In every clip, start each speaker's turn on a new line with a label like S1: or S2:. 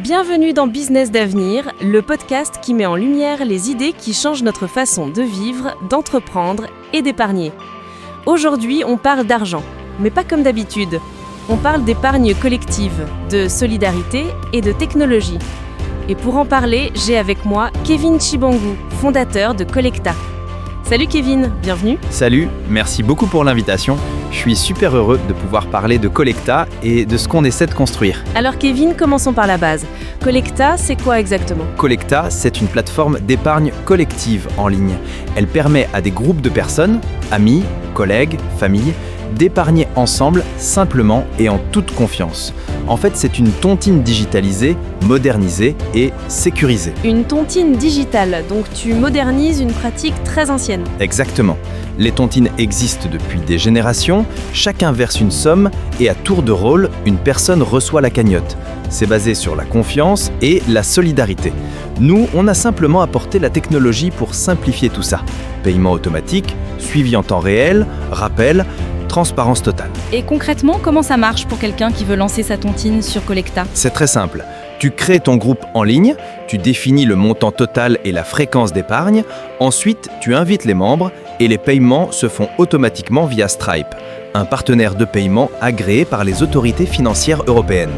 S1: Bienvenue dans Business d'avenir, le podcast qui met en lumière les idées qui changent notre façon de vivre, d'entreprendre et d'épargner. Aujourd'hui, on parle d'argent, mais pas comme d'habitude. On parle d'épargne collective, de solidarité et de technologie. Et pour en parler, j'ai avec moi Kevin Chibangu, fondateur de Collecta. Salut Kevin, bienvenue.
S2: Salut, merci beaucoup pour l'invitation. Je suis super heureux de pouvoir parler de Collecta et de ce qu'on essaie de construire.
S1: Alors Kevin, commençons par la base. Collecta, c'est quoi exactement ?
S2: Collecta, c'est une plateforme d'épargne collective en ligne. Elle permet à des groupes de personnes, amis, collègues, familles, d'épargner ensemble, simplement et en toute confiance. En fait, c'est une tontine digitalisée, modernisée et sécurisée.
S1: Une tontine digitale, donc tu modernises une pratique très ancienne.
S2: Exactement. Les tontines existent depuis des générations, chacun verse une somme et à tour de rôle, une personne reçoit la cagnotte. C'est basé sur la confiance et la solidarité. Nous, on a simplement apporté la technologie pour simplifier tout ça. Paiement automatique, suivi en temps réel, rappel, transparence totale.
S3: Et concrètement, comment ça marche pour quelqu'un qui veut lancer sa tontine sur Collecta ?
S2: C'est très simple. Tu crées ton groupe en ligne, tu définis le montant total et la fréquence d'épargne, ensuite tu invites les membres et les paiements se font automatiquement via Stripe, un partenaire de paiement agréé par les autorités financières européennes.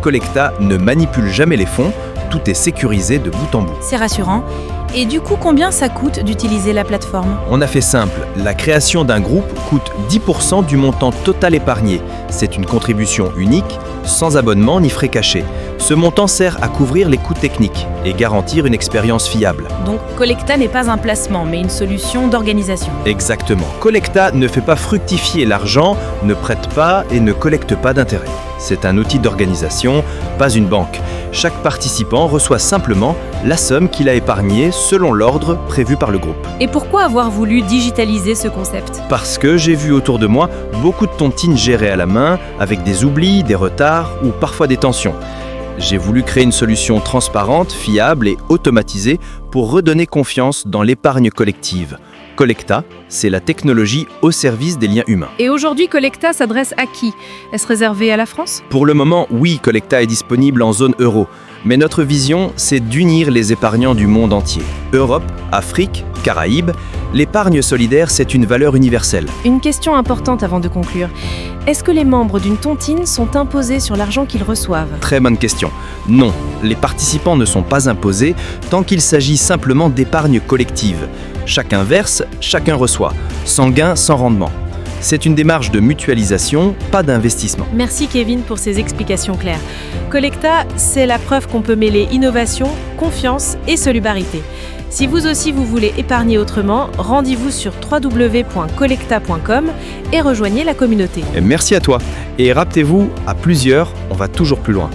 S2: Collecta ne manipule jamais les fonds, tout est sécurisé de bout en bout.
S3: C'est rassurant. Et du coup, combien ça coûte d'utiliser la plateforme ?
S2: On a fait simple, la création d'un groupe coûte 10% du montant total épargné. C'est une contribution unique, sans abonnement ni frais cachés. Ce montant sert à couvrir les coûts techniques et garantir une expérience fiable.
S3: Donc Collecta n'est pas un placement, mais une solution d'organisation.
S2: Exactement. Collecta ne fait pas fructifier l'argent, ne prête pas et ne collecte pas d'intérêt. C'est un outil d'organisation, pas une banque. Chaque participant reçoit simplement la somme qu'il a épargnée selon l'ordre prévu par le groupe.
S3: Et pourquoi avoir voulu digitaliser ce concept ?
S2: Parce que j'ai vu autour de moi beaucoup de tontines gérées à la main, avec des oublis, des retards ou parfois des tensions. J'ai voulu créer une solution transparente, fiable et automatisée pour redonner confiance dans l'épargne collective. Collecta, c'est la technologie au service des liens humains.
S3: Et aujourd'hui, Collecta s'adresse à qui ? Est-ce réservé à la France ?
S2: Pour le moment, oui, Collecta est disponible en zone euro. Mais notre vision, c'est d'unir les épargnants du monde entier. Europe, Afrique, Caraïbes, l'épargne solidaire, c'est une valeur universelle.
S1: Une question importante avant de conclure. Est-ce que les membres d'une tontine sont imposés sur l'argent qu'ils reçoivent ?
S2: Très bonne question. Non, les participants ne sont pas imposés tant qu'il s'agit simplement d'épargne collective. Chacun verse, chacun reçoit, sans gain, sans rendement. C'est une démarche de mutualisation, pas d'investissement.
S1: Merci Kevin pour ces explications claires. Collecta, c'est la preuve qu'on peut mêler innovation, confiance et solidarité. Si vous aussi vous voulez épargner autrement, rendez-vous sur www.collecta.com et rejoignez la communauté.
S2: Merci à toi. Et rappelez-vous, à plusieurs, on va toujours plus loin.